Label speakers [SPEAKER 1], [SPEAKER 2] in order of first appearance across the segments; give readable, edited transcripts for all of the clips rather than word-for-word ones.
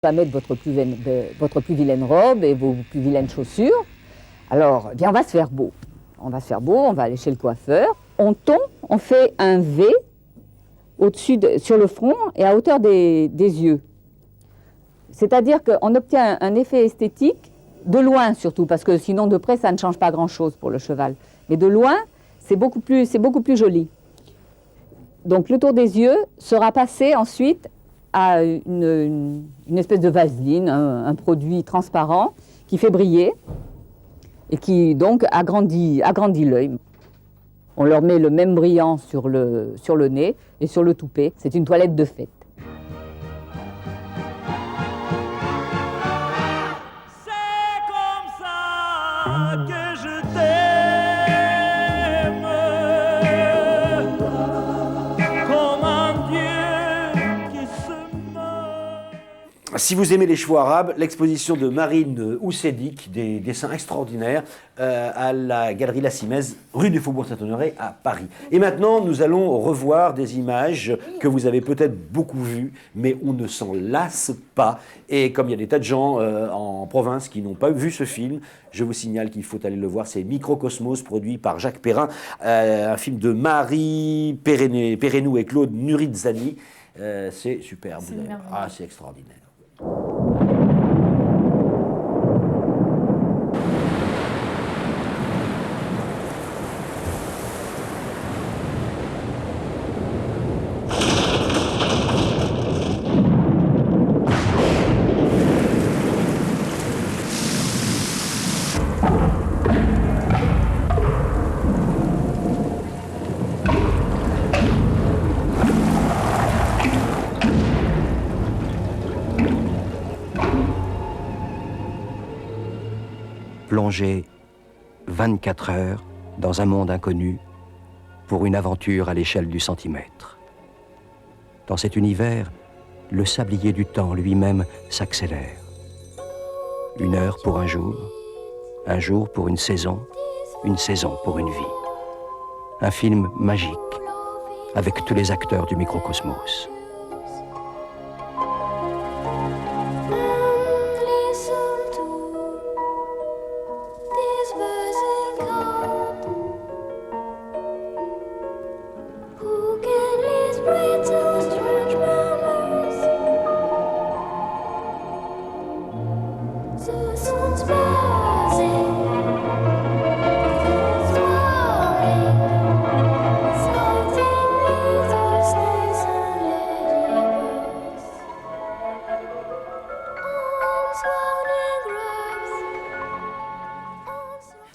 [SPEAKER 1] va mettre votre plus vilaine robe et vos plus vilaines chaussures. Alors, eh bien, on va se faire beau. On va se faire beau, on va aller chez le coiffeur. On tond, on fait un V sur le front et à hauteur des yeux. C'est-à-dire qu'on obtient un effet esthétique, de loin surtout, parce que sinon de près ça ne change pas grand-chose pour le cheval. Mais de loin, c'est beaucoup plus joli. Donc le tour des yeux sera passé ensuite à une espèce de vaseline, un produit transparent qui fait briller et qui donc agrandit l'œil. On leur met le même brillant sur le nez et sur le toupet. C'est une toilette de fête.
[SPEAKER 2] C'est comme ça que je t'aime, comme un Dieu qui se meurt.
[SPEAKER 3] Si vous aimez les chevaux arabes, l'exposition de Marine Oussedik, des dessins extraordinaires, à la Galerie La Simèze, rue du Faubourg Saint-Honoré à Paris. Et maintenant, nous allons revoir des images que vous avez peut-être beaucoup vues, mais on ne s'en lasse pas. Et comme il y a des tas de gens en province qui n'ont pas vu ce film, je vous signale qu'il faut aller le voir. C'est Microcosmos, produit par Jacques Perrin, un film de Marie Perrenou et Claude Nurizzani. C'est superbe. C'est extraordinaire.
[SPEAKER 4] Plonger 24 heures dans un monde inconnu pour une aventure à l'échelle du centimètre. Dans cet univers, le sablier du temps lui-même s'accélère. 1 heure pour un jour pour une saison pour une vie. Un film magique, avec tous les acteurs du microcosmos.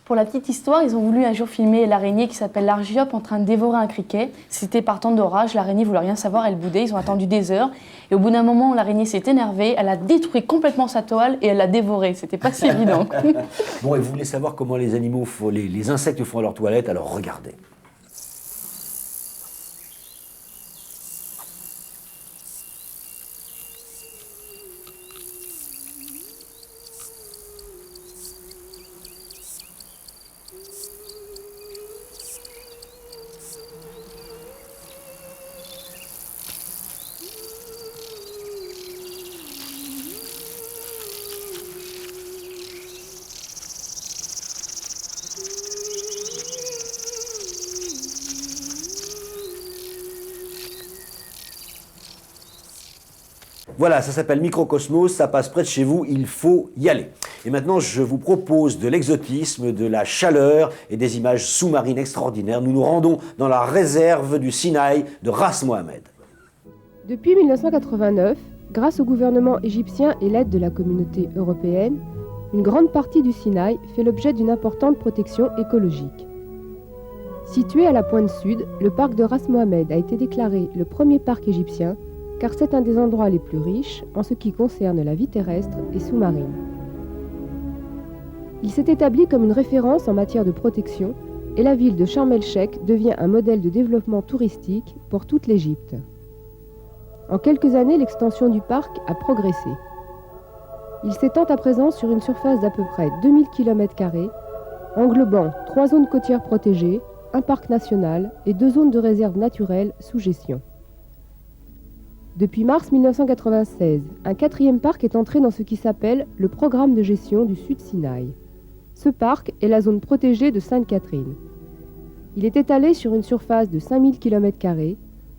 [SPEAKER 5] Pour la petite histoire, ils ont voulu un jour filmer l'araignée qui s'appelle l'Argiope en train de dévorer un criquet. C'était par temps d'orage, l'araignée voulait rien savoir, elle boudait, ils ont attendu des heures. Et au bout d'un moment, l'araignée s'est énervée, elle a détruit complètement sa toile et elle l'a dévorée. C'était pas si évident.
[SPEAKER 3] Bon, et vous voulez savoir comment les animaux, les insectes font leur toilette, alors regardez. Voilà, ça s'appelle Microcosmos, ça passe près de chez vous, il faut y aller. Et maintenant, je vous propose de l'exotisme, de la chaleur et des images sous-marines extraordinaires. Nous nous rendons dans la réserve du Sinaï de Ras Mohammed.
[SPEAKER 6] Depuis 1989, grâce au gouvernement égyptien et l'aide de la communauté européenne, une grande partie du Sinaï fait l'objet d'une importante protection écologique. Situé à la pointe sud, le parc de Ras Mohammed a été déclaré le premier parc égyptien car c'est un des endroits les plus riches en ce qui concerne la vie terrestre et sous-marine. Il s'est établi comme une référence en matière de protection et la ville de Sharm el-Sheikh devient un modèle de développement touristique pour toute l'Égypte. En quelques années, l'extension du parc a progressé. Il s'étend à présent sur une surface d'à peu près 2000 km², englobant 3 zones côtières protégées, un parc national et 2 zones de réserve naturelle sous gestion. Depuis mars 1996, un 4e parc est entré dans ce qui s'appelle le programme de gestion du Sud Sinaï. Ce parc est la zone protégée de Sainte-Catherine. Il est étalé sur une surface de 5000 km²,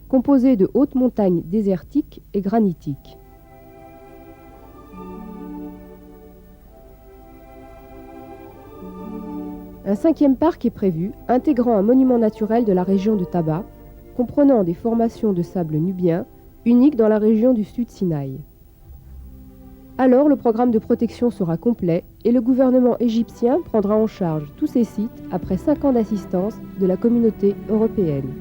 [SPEAKER 6] composée de hautes montagnes désertiques et granitiques. Un 5e parc est prévu, intégrant un monument naturel de la région de Taba, comprenant des formations de sable nubien, uniques dans la région du Sud Sinaï. Alors le programme de protection sera complet et le gouvernement égyptien prendra en charge tous ces sites après 5 ans d'assistance de la communauté européenne.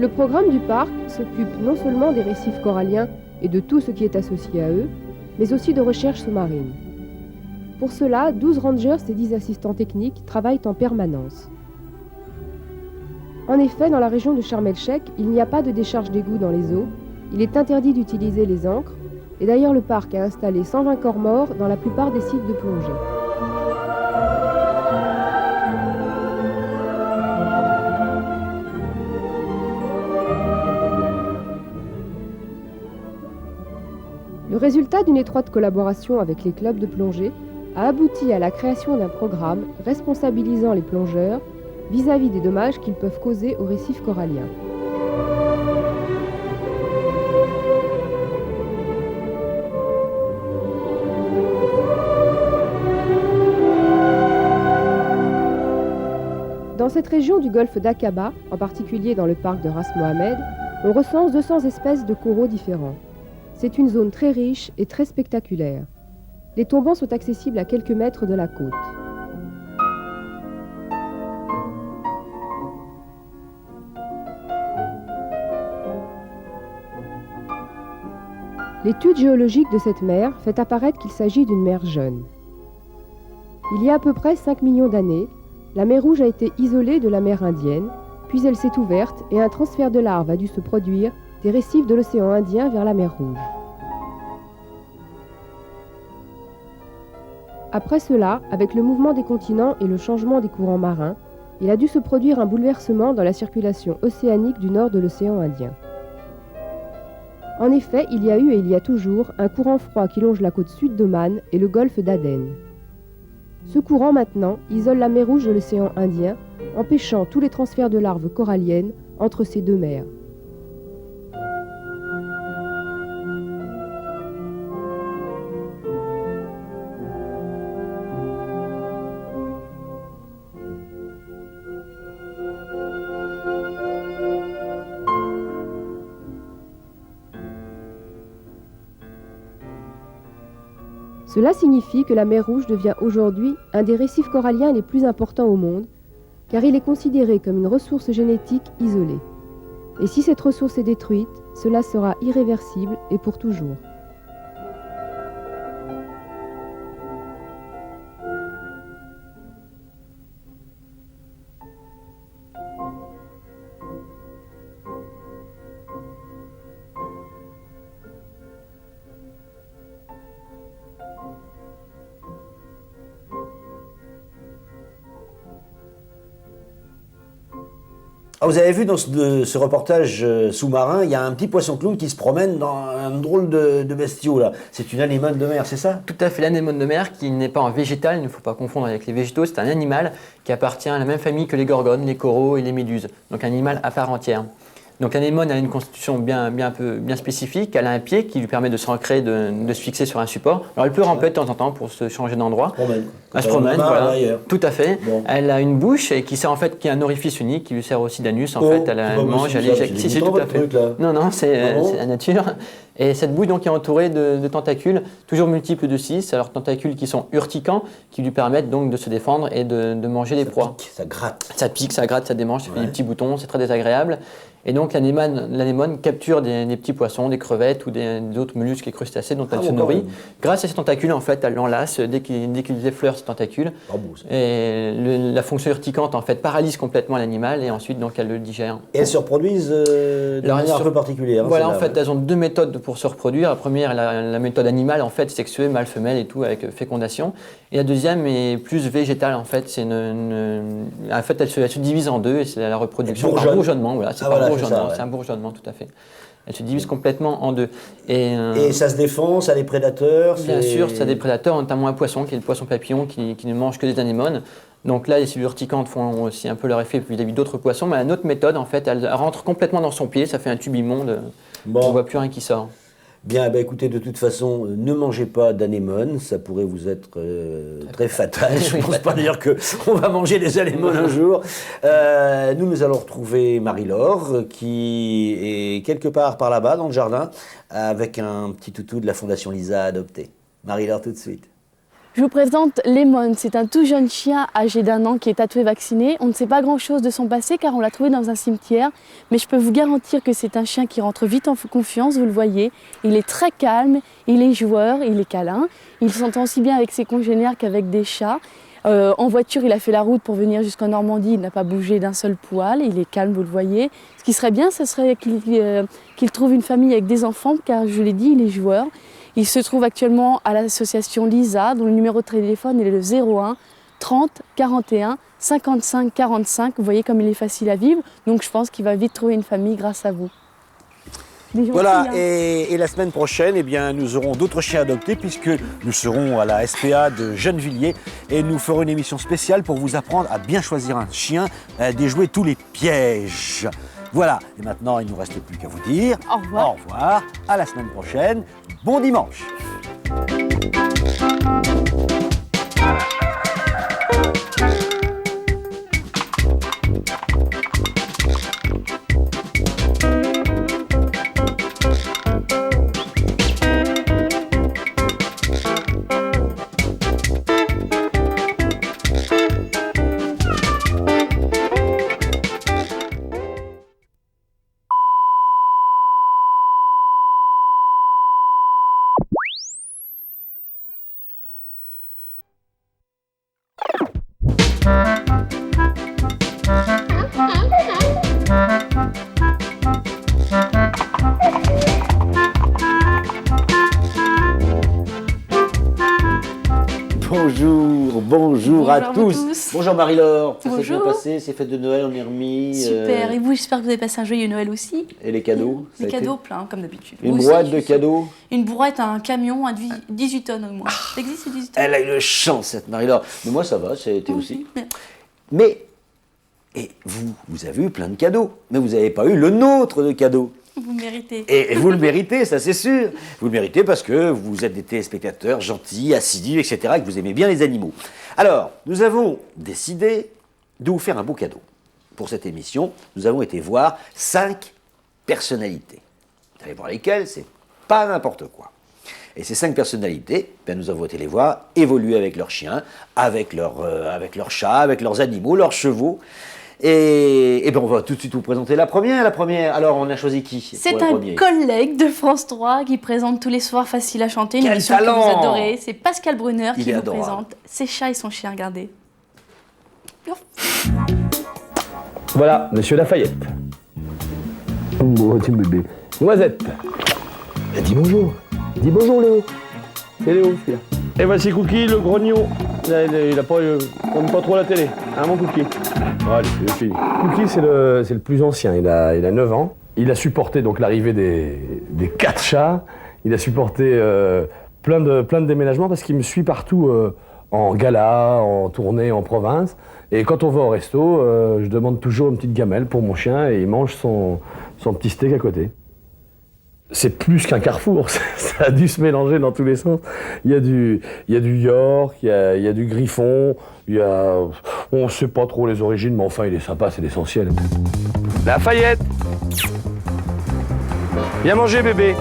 [SPEAKER 6] Le programme du parc s'occupe non seulement des récifs coralliens et de tout ce qui est associé à eux, mais aussi de recherche sous-marine. Pour cela, 12 rangers et 10 assistants techniques travaillent en permanence. En effet, dans la région de Sharm el-Sheikh, il n'y a pas de décharge d'égout dans les eaux, il est interdit d'utiliser les ancres, et d'ailleurs le parc a installé 120 corps morts dans la plupart des sites de plongée. Le résultat d'une étroite collaboration avec les clubs de plongée a abouti à la création d'un programme responsabilisant les plongeurs vis-à-vis des dommages qu'ils peuvent causer aux récifs coralliens. Dans cette région du golfe d'Aqaba, en particulier dans le parc de Ras Mohammed, on recense 200 espèces de coraux différents. C'est une zone très riche et très spectaculaire. Les tombants sont accessibles à quelques mètres de la côte. L'étude géologique de cette mer fait apparaître qu'il s'agit d'une mer jeune. Il y a à peu près 5 millions d'années, la mer Rouge a été isolée de la mer Indienne, puis elle s'est ouverte et un transfert de larves a dû se produire des récifs de l'océan Indien vers la mer Rouge. Après cela, avec le mouvement des continents et le changement des courants marins, il a dû se produire un bouleversement dans la circulation océanique du nord de l'océan Indien. En effet, il y a eu et il y a toujours un courant froid qui longe la côte sud d'Oman et le golfe d'Aden. Ce courant maintenant isole la mer Rouge de l'océan Indien, empêchant tous les transferts de larves coralliennes entre ces deux mers. Cela signifie que la mer Rouge devient aujourd'hui un des récifs coralliens les plus importants au monde, car il est considéré comme une ressource génétique isolée. Et si cette ressource est détruite, cela sera irréversible et pour toujours.
[SPEAKER 3] Ah, vous avez vu dans ce reportage sous-marin, il y a un petit poisson clown qui se promène dans un drôle de bestiau là. C'est une anémone de mer, c'est ça?
[SPEAKER 7] Tout à fait, l'anémone de mer qui n'est pas un végétal, il ne faut pas confondre avec les végétaux, c'est un animal qui appartient à la même famille que les gorgones, les coraux et les méduses. Donc un animal à part entière. Donc l'anémone a une constitution bien spécifique, elle a un pied qui lui permet de se recréer, de se fixer sur un support. Alors elle peut ramper de temps en temps pour se changer d'endroit. Elle se promène, voilà. Tout à fait. Bon. Elle a une bouche et qui sert en fait, qui est un orifice unique, qui lui sert aussi d'anus. En fait, elle mange, elle éjecte. Si, tout à fait. Non, c'est la nature. Et cette bouche donc est entourée de tentacules, toujours multiples de 6, alors tentacules qui sont urticants, qui lui permettent donc de se défendre et de manger des proies.
[SPEAKER 3] Ça gratte.
[SPEAKER 7] Ça pique, ça gratte, ça démange, ça fait des petits boutons, c'est très désagréable. Et donc l'anémone capture des petits poissons, des crevettes ou d'autres mollusques et crustacés dont elle se nourrit. Grâce à ses tentacules, en fait, elle l'enlace dès qu'il effleure ses tentacules. Et la fonction urticante, en fait, paralyse complètement l'animal et ensuite, donc, elle le digère.
[SPEAKER 3] Et elles se reproduisent de manière un peu particulière.
[SPEAKER 7] Voilà, en fait, elles ont 2 méthodes pour se reproduire. La première, la méthode animale, en fait, sexuée, mâle-femelle et tout, avec fécondation. Et la deuxième est plus végétale, en fait. En fait, elle se divise en 2 et c'est la reproduction par bourgeonnement. Voilà, c'est un bourgeonnement, tout à fait. Elle se divise complètement en 2.
[SPEAKER 3] Et ça se défend, ça a des prédateurs?
[SPEAKER 7] Bien sûr, ça a des prédateurs, notamment un poisson, qui est le poisson papillon, qui ne mange que des anémones. Donc là, les cellules urticantes font aussi un peu leur effet vis-à-vis d'autres poissons. Mais une autre méthode, en fait, elle rentre complètement dans son pied, ça fait un tube immonde. On ne voit plus rien qui sort.
[SPEAKER 3] Bien, écoutez, de toute façon, ne mangez pas d'anémones, ça pourrait vous être très fatal. Je ne pense pas d'ailleurs qu'on va manger des anémones un jour. Nous allons retrouver Marie-Laure, qui est quelque part par là-bas, dans le jardin, avec un petit toutou de la Fondation Lisa adopté. Marie-Laure, tout de suite.
[SPEAKER 5] Je vous présente Lemon, c'est un tout jeune chien âgé d'1 an qui est tatoué vacciné. On ne sait pas grand-chose de son passé car on l'a trouvé dans un cimetière, mais je peux vous garantir que c'est un chien qui rentre vite en confiance, vous le voyez. Il est très calme, il est joueur, il est câlin, il s'entend aussi bien avec ses congénères qu'avec des chats. En voiture, il a fait la route pour venir jusqu'en Normandie, il n'a pas bougé d'un seul poil, il est calme, vous le voyez. Ce qui serait bien, ce serait qu'il trouve une famille avec des enfants, car je l'ai dit, il est joueur. Il se trouve actuellement à l'association Lisa, dont le numéro de téléphone est le 01 30 41 55 45. Vous voyez comme il est facile à vivre, donc je pense qu'il va vite trouver une famille grâce à vous.
[SPEAKER 3] Voilà, et la semaine prochaine, eh bien, nous aurons d'autres chiens adoptés puisque nous serons à la SPA de Gennevilliers et nous ferons une émission spéciale pour vous apprendre à bien choisir un chien, à déjouer tous les pièges. Voilà, et maintenant il ne nous reste plus qu'à vous dire
[SPEAKER 5] au revoir.
[SPEAKER 3] Au revoir, à la semaine prochaine, bon dimanche. Bonjour à tous. Bonjour Marie-Laure, ça s'est bien passé, ces fêtes de Noël, on est remis.
[SPEAKER 5] Super, et vous, j'espère que vous avez passé un joyeux Noël aussi.
[SPEAKER 3] Et les cadeaux?
[SPEAKER 5] Les cadeaux plein, comme d'habitude.
[SPEAKER 3] Une boîte de cadeaux?
[SPEAKER 5] Une boîte, un camion à 18 tonnes au moins. Ça existe, ces 18 tonnes?
[SPEAKER 3] Elle a eu une chance, cette Marie-Laure. Mais moi, ça va, c'était aussi. Mais, et vous avez eu plein de cadeaux, mais vous n'avez pas eu le nôtre de cadeaux.
[SPEAKER 5] Vous le méritez.
[SPEAKER 3] Et vous le méritez, ça c'est sûr. Vous le méritez parce que vous êtes des téléspectateurs gentils, assidus, etc., et que vous aimez bien les animaux. Alors, nous avons décidé de vous faire un beau cadeau. Pour cette émission, nous avons été voir 5 personnalités. Vous allez voir lesquelles, c'est pas n'importe quoi. Et ces 5 personnalités, nous avons été les voir évoluer avec leurs chiens, avec leurs chats, avec leurs animaux, leurs chevaux. Et on va tout de suite vous présenter la première. Alors, on a choisi qui?
[SPEAKER 5] C'est un collègue de France 3 qui présente tous les soirs Facile à chanter, une émission que vous adorez. C'est Pascal Brunner qui vous présente ses chats et son chien. Regardez.
[SPEAKER 8] Voilà, Monsieur Lafayette. Oh, petit bébé. Noisette. Dis bonjour. Dis bonjour, Léo. C'est Léo, celui-là. Et voici Cookie, le grognon. Il a pas, comme pas trop la télé. Hein, mon Cookie? Allez, c'est fini. Cookie, c'est le plus ancien. Il a 9 ans. Il a supporté donc l'arrivée des 4 chats. Il a supporté plein de déménagements parce qu'il me suit partout en gala, en tournée, en province. Et quand on va au resto, je demande toujours une petite gamelle pour mon chien et il mange son petit steak à côté. C'est plus qu'un carrefour, ça a dû se mélanger dans tous les sens. Il y a du York, il y a du Griffon, on ne sait pas trop les origines, mais enfin il est sympa, c'est l'essentiel. Lafayette! Viens manger, bébé!